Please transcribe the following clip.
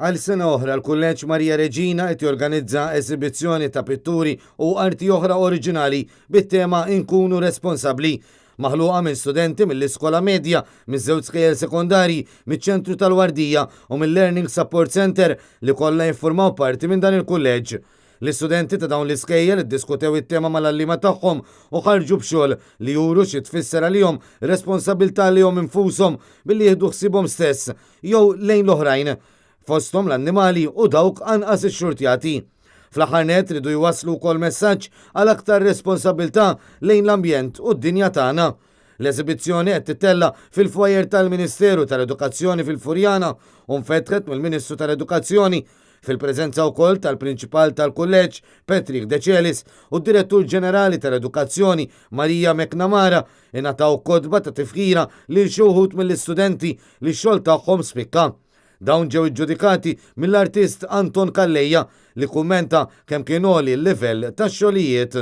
Għal sena oħra l-Kulleġġ Marija Reġina qed jorganizza esibizzjoni ta' pitturi u arti oħra oriġinali bit-tema Inkunu Responsabbli, maħluqa minn studenti mill-iskola medja, miż-żewġ skejjel sekondarji, miċ-ċentru tal-Wardija u mill-Learning Support Center li kollha jiffurmaw parti minn dan il-kulleġġ. L-istudenti ta' dawn l-iskejjel iddiskutew it-tema mal-allima tagħhom u ħarġu b'xogħol li juru xi tfisser għalihom responsabilità lihom infushom billi jieħdu ħsiebhom stess jew lejn l-oħrajn, fosthom l-annimali u dawk anqas ix-xurtjati. Fl-aħħar nett ridu jwasslu wkoll messaġġ għal aktar responsabilità lejn l-ambjent u d-dinja tagħna. L-eżibizzjoni qed titella fil-fwajer tal-Ministeru tal-Edukazzjoni fil-Furjana u nfetħet mill-Ministru tal-Edukazzjoni fil-preżenza wkoll tal-Prinċipal tal-Kulleġġ Patrick De Celis u d-Direttur Ġenerali tal-Edukazzjoni Marija McNamara ingħataw kodba ta' tifħira lil xi wħud mill-istudenti li x-xogħol tagħhom spikka. Dawn ġew iġġudikati mill-artist Anton Kalleja li kummenta kemm kien għoli l-livell tax-xogħlijiet.